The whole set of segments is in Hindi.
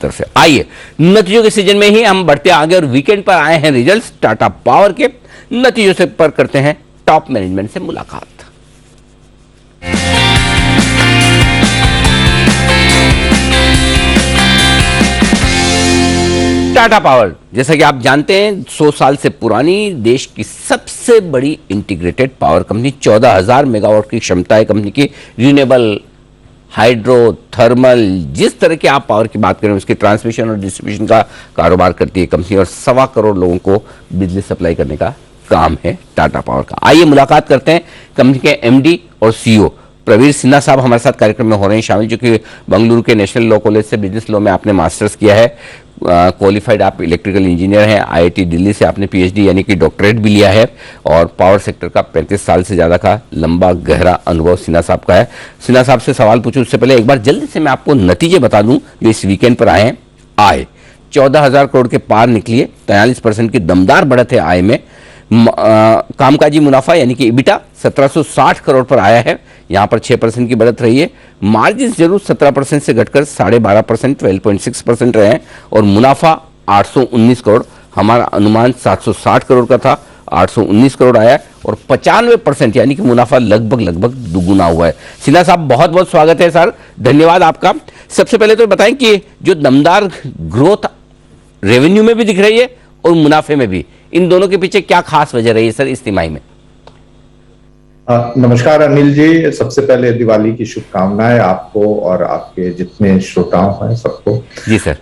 तरफ से। आइए नतीजों के सीजन में ही हम बढ़ते आगे और वीकेंड पर आए हैं रिजल्ट्स टाटा पावर के नतीजों से पर करते हैं टॉप मैनेजमेंट से मुलाकात। टाटा पावर जैसा कि आप जानते हैं 100 साल से पुरानी देश की सबसे बड़ी इंटीग्रेटेड पावर कंपनी, 14,000 मेगावाट की क्षमता है कंपनी की। रिन्यूएबल, हाइड्रो, थर्मल, जिस तरह के आप पावर की बात करें उसकी ट्रांसमिशन और डिस्ट्रीब्यूशन का कारोबार करती है कंपनी और 1.25 करोड़ लोगों को बिजली सप्लाई करने का काम है टाटा पावर का। आइए मुलाकात करते हैं कंपनी के एमडी और सीईओ प्रवीर सिन्हा साहब हमारे साथ कार्यक्रम में हो रहे हैं शामिल, जो कि बेंगलुरु के नेशनल लॉ कॉलेज से बिजनेस लॉ में आपने मास्टर्स किया है, क्वालिफाइड आप इलेक्ट्रिकल इंजीनियर हैं, आईआईटी दिल्ली से आपने पीएचडी यानी कि डॉक्टरेट भी लिया है और पावर सेक्टर का 35 साल से ज़्यादा का लंबा गहरा अनुभव सिन्हा साहब का है। सिन्हा साहब से सवाल पूछूं उससे पहले एक बार जल्दी से मैं आपको नतीजे बता दूं जो इस वीकेंड पर आए हैं। आय 14,000 करोड़ के पार निकली है, 43% की दमदार बढ़त है आय में। कामकाजी मुनाफा यानी कि इबिटा 1760 करोड़ पर आया है, यहाँ पर 6% की बढ़त रही है। मार्जिन जरूर 17% से घटकर 12.5% 12.6% रहे हैं और मुनाफा 819 करोड़, हमारा अनुमान 760 करोड़ का था, 819 करोड़ आया है और 95% यानी कि मुनाफा लगभग दुगुना हुआ है। सिन्हा साहब बहुत बहुत स्वागत है सर, धन्यवाद आपका। सबसे पहले तो बताएं कि जो दमदार ग्रोथ रेवेन्यू में भी दिख रही है और मुनाफे में भी, इन दोनों के पीछे क्या खास वजह रही है सर इस तिमाही में? नमस्कार अनिल जी, सबसे पहले दिवाली की शुभकामनाएं आपको और आपके जितने श्रोताओं हैं सबको। जी सर।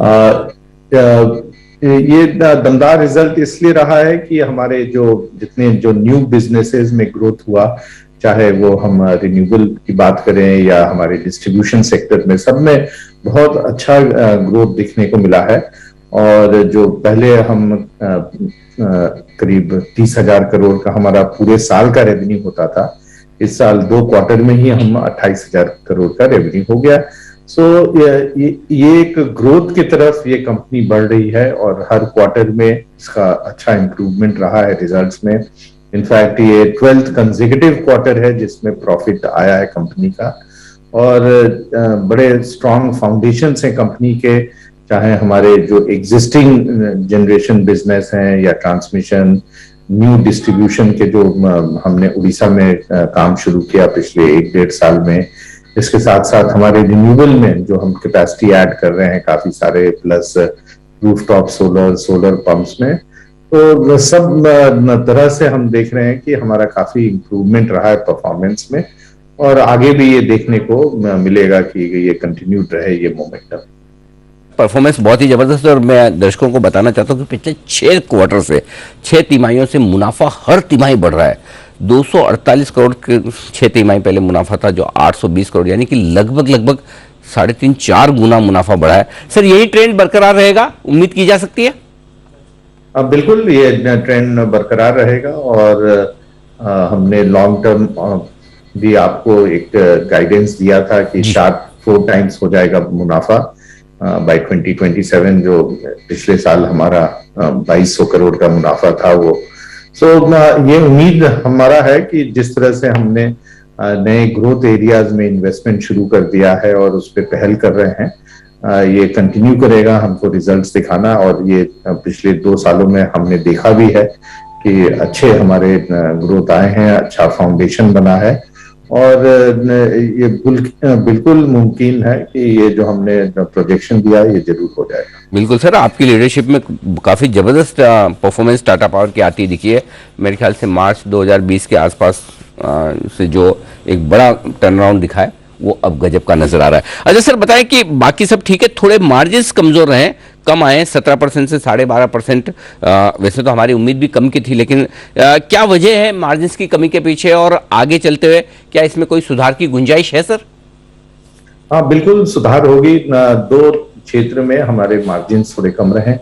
ये दमदार रिजल्ट इसलिए रहा है कि हमारे जो न्यू बिजनेसेस में ग्रोथ हुआ, चाहे वो हम रिन्यूएबल की बात करें या हमारे डिस्ट्रीब्यूशन सेक्टर में, सब में बहुत अच्छा ग्रोथ दिखने को मिला है। और जो पहले हम करीब 30,000 करोड़ का हमारा पूरे साल का रेवेन्यू होता था, इस साल 2 क्वार्टर में ही हम 28,000 करोड़ का रेवेन्यू हो गया। सो ये एक ग्रोथ की तरफ ये कंपनी बढ़ रही है और हर क्वार्टर में इसका अच्छा इंप्रूवमेंट रहा है रिजल्ट्स में। इनफैक्ट ये 12th कंसेक्यूटिव क्वार्टर है जिसमें प्रॉफिट आया है कंपनी का और बड़े स्ट्रॉन्ग फाउंडेशन है कंपनी के, चाहे हमारे जो एग्जिस्टिंग जनरेशन बिजनेस हैं या ट्रांसमिशन, न्यू डिस्ट्रीब्यूशन के जो हमने उड़ीसा में काम शुरू किया पिछले 1-1.5 साल में, इसके साथ साथ हमारे रिन्यूएबल में जो हम कैपेसिटी ऐड कर रहे हैं काफी सारे, प्लस रूफटॉप सोलर पंप्स में, तो सब तरह से हम देख रहे हैं कि हमारा काफी इंप्रूवमेंट रहा है परफॉर्मेंस में और आगे भी ये देखने को मिलेगा कि ये कंटिन्यूड रहे ये मोमेंटम। परफॉर्मेंस बहुत ही जबरदस्त है और मैं दर्शकों को बताना चाहता हूं कि पिछले 6 क्वार्टर से 6 तिमाहियों से मुनाफा हर तिमाही बढ़ रहा है। 248 करोड़ के 6 तिमाही पहले मुनाफा था जो 820 करोड़, यानी कि लगभग 3.5-4 गुना मुनाफा बढ़ा है। सर यही ट्रेंड बरकरार रहेगा, उम्मीद की जा सकती है? बिल्कुल ये ट्रेंड बरकरार रहेगा और हमने लॉन्ग टर्म भी आपको एक गाइडेंस दिया था कि शार्प 4 टाइम्स हो जाएगा मुनाफा बाय 2027, जो पिछले साल हमारा 2200 करोड़ का मुनाफा था वो। ये उम्मीद हमारा है कि जिस तरह से हमने नए ग्रोथ एरियाज में इन्वेस्टमेंट शुरू कर दिया है और उस पर पहल कर रहे हैं, ये कंटिन्यू करेगा हमको रिजल्ट्स दिखाना। और ये पिछले 2 सालों में हमने देखा भी है कि अच्छे हमारे ग्रोथ आए हैं, अच्छा फाउंडेशन बना है और ये बिल्कुल मुमकिन है कि ये जो हमने प्रोजेक्शन दिया है ये जरूर हो जाएगा। बिल्कुल सर, आपकी लीडरशिप में काफ़ी ज़बरदस्त परफॉर्मेंस टाटा पावर की आती दिखी है। मेरे ख्याल से मार्च 2020 के आसपास से जो एक बड़ा टर्न अराउंड दिखा है वो अब गजब का नजर आ रहा है। अच्छा सर बताएं कि बाकी सब ठीक है, थोड़े मार्जिन्स कमज़ोर रहे, कम आए 17% से 12.5%। वैसे तो हमारी उम्मीद भी कम की थी, लेकिन क्या वजह है मार्जिन्स की कमी के पीछे और आगे चलते हुए क्या इसमें कोई सुधार की गुंजाइश है सर? हाँ बिल्कुल सुधार होगी। 2 क्षेत्र में हमारे मार्जिन्स थोड़े कम रहे।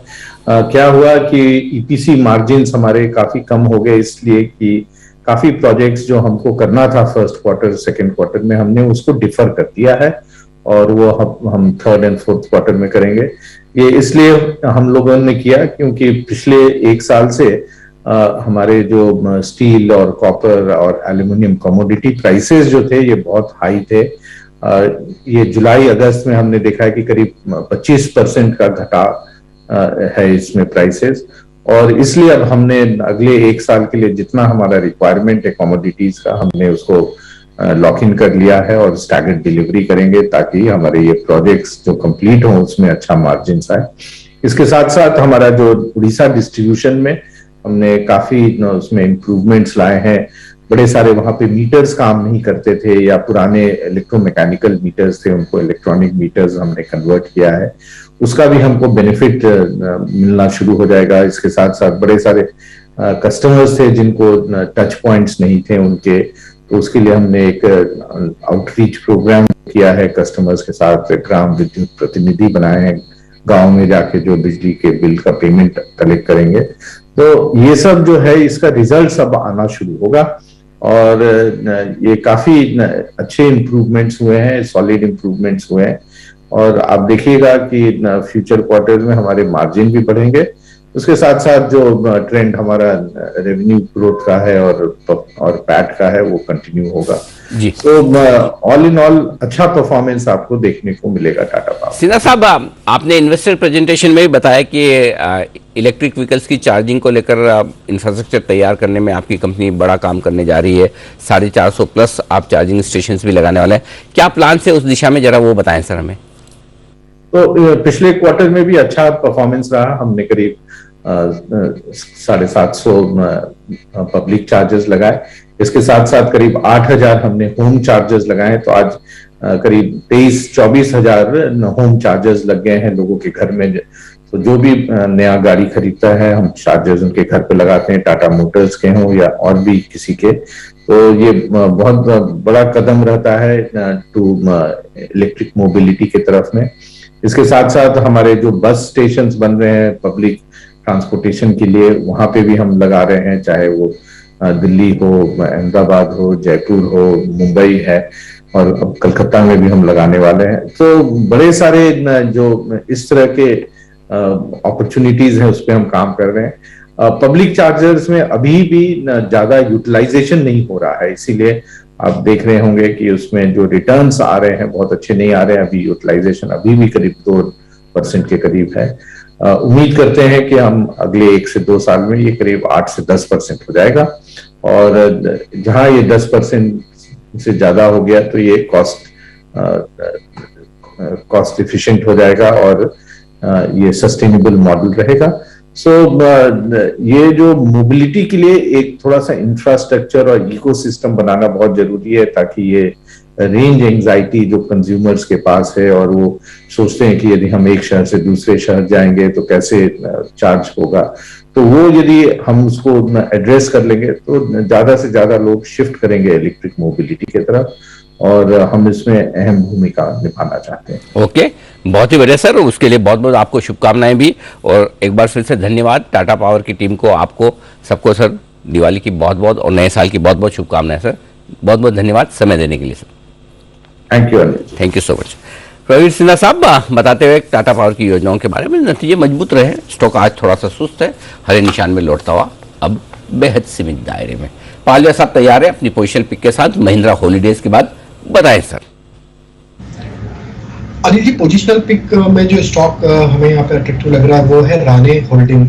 क्या हुआ कि ईपीसी मार्जिन्स हमारे काफी कम हो गए, इसलिए कि काफी प्रोजेक्ट्स जो हमको करना था फर्स्ट क्वार्टर सेकंड क्वार्टर में, हमने उसको डिफर कर दिया है और वो हम 3rd एंड 4th क्वार्टर में करेंगे। ये इसलिए हम लोगों ने किया क्योंकि पिछले 1 साल से हमारे जो स्टील और कॉपर और एल्यूमिनियम कमोडिटी प्राइसेस जो थे ये बहुत हाई थे ये जुलाई अगस्त में हमने देखा है कि करीब 25% का घटाव है इसमें प्राइसेस, और इसलिए अब हमने अगले एक साल के लिए जितना हमारा रिक्वायरमेंट है कमोडिटीज का, हमने उसको लॉक इन कर लिया है और स्टैगर्ड डिलीवरी करेंगे ताकि हमारे ये प्रोजेक्ट्स जो कंप्लीट हों उसमें अच्छा मार्जिन आए। इसके साथ साथ हमारा जो उड़ीसा डिस्ट्रीब्यूशन में हमने काफी उसमें इंप्रूवमेंट्स लाए हैं। बड़े सारे वहां पे मीटर्स काम नहीं करते थे या पुराने इलेक्ट्रोमैकेनिकल मीटर्स थे, उनको इलेक्ट्रॉनिक मीटर्स हमने कन्वर्ट किया है, उसका भी हमको बेनिफिट मिलना शुरू हो जाएगा। इसके साथ साथ बड़े सारे कस्टमर्स थे जिनको टच पॉइंट्स नहीं थे उनके, तो उसके लिए हमने एक आउटरीच प्रोग्राम किया है कस्टमर्स के साथ, ग्राम विद्युत प्रतिनिधि बनाए हैं गांव में जाके जो बिजली के बिल का पेमेंट कलेक्ट करेंगे। तो ये सब जो है इसका रिजल्ट सब आना शुरू होगा और ये काफी अच्छे इंप्रूवमेंट्स हुए हैं, सॉलिड इंप्रूवमेंट्स हुए हैं, और आप देखिएगा कि फ्यूचर क्वार्टर्स में हमारे मार्जिन भी बढ़ेंगे। उसके साथ साथ जो ट्रेंड हमारा रेवेन्यू ग्रोथ का है और पैट का है वो कंटिन्यू होगा जी। तो ऑल इन ऑल अच्छा परफॉर्मेंस आपको देखने को मिलेगा टाटा पावर। सिन्हा साहब, आपने इन्वेस्टर प्रेजेंटेशन में भी बताया कि इलेक्ट्रिक व्हीकल्स की चार्जिंग को लेकर इंफ्रास्ट्रक्चर तैयार करने में आपकी कंपनी बड़ा काम करने जा रही है। 450 प्लस आप चार्जिंग स्टेशन भी लगाने वाले हैं। क्या प्लान है उस दिशा में, जरा वो बताएं सर हमें। तो पिछले क्वार्टर में भी अच्छा परफॉर्मेंस रहा। हमने करीब 750 पब्लिक चार्जर्स लगाए। इसके साथ साथ करीब 8000 हमने होम चार्जर्स लगाए। तो आज करीब 23-24 हजार होम चार्जर्स लग गए हैं लोगों के घर में। तो जो भी नया गाड़ी खरीदता है हम चार्जर्स उनके घर पे लगाते हैं, टाटा मोटर्स के हों या और भी किसी के। तो ये बहुत बड़ा कदम रहता है टू इलेक्ट्रिक मोबिलिटी की तरफ में। इसके साथ साथ हमारे जो बस स्टेशंस बन रहे हैं पब्लिक ट्रांसपोर्टेशन के लिए, वहां पे भी हम लगा रहे हैं, चाहे वो दिल्ली हो, अहमदाबाद हो, जयपुर हो, मुंबई है, और अब कलकत्ता में भी हम लगाने वाले हैं। तो बड़े सारे जो इस तरह के अपॉर्चुनिटीज हैं उस पर हम काम कर रहे हैं। पब्लिक चार्जर्स में अभी भी ज्यादा यूटिलाइजेशन नहीं हो रहा है, इसीलिए आप देख रहे होंगे कि उसमें जो रिटर्न्स आ रहे हैं बहुत अच्छे नहीं आ रहे हैं। अभी यूटिलाइजेशन अभी भी करीब 2% के करीब है। उम्मीद करते हैं कि हम अगले 1 से 2 साल में ये करीब 8 से 10% हो जाएगा, और जहां ये 10% से ज्यादा हो गया तो ये कॉस्ट एफिशिएंट हो जाएगा और ये सस्टेनेबल मॉडल रहेगा। सो ये जो मोबिलिटी के लिए एक थोड़ा सा इंफ्रास्ट्रक्चर और इकोसिस्टम बनाना बहुत जरूरी है, ताकि ये रेंज एंजाइटी जो कंज्यूमर्स के पास है और वो सोचते हैं कि यदि हम एक शहर से दूसरे शहर जाएंगे तो कैसे चार्ज होगा, तो वो यदि हम उसको एड्रेस कर लेंगे तो ज्यादा से ज्यादा लोग शिफ्ट करेंगे इलेक्ट्रिक मोबिलिटी की तरफ, और हम इसमें अहम भूमिका निभाना चाहते हैं। ओके, बहुत ही बढ़िया सर। उसके लिए बहुत बहुत आपको शुभकामनाएं भी, और एक बार फिर से धन्यवाद टाटा पावर की टीम को, आपको सबको सर दिवाली की बहुत बहुत और नए साल की बहुत बहुत शुभकामनाएं सर। बहुत बहुत धन्यवाद समय देने के लिए sir. Thank you. Thank you so much. Praveen Sinha साहब बताते हुए टाटा पावर की योजनाओं के बारे में, नतीजे मजबूत रहे। स्टॉक आज थोड़ा सा सुस्त है, हरे निशान में लौटता हुआ अब बेहद सीमित दायरे में। पालवे साहब तैयार है अपनी पोजिशन पिक के साथ महिंद्रा हॉलीडेज के बाद। बताएं sir. Anil ji, positional pick में जो स्टॉक हमें यहाँ पे अट्रैक्टिव लग रहा है वो है राणे होल्डिंग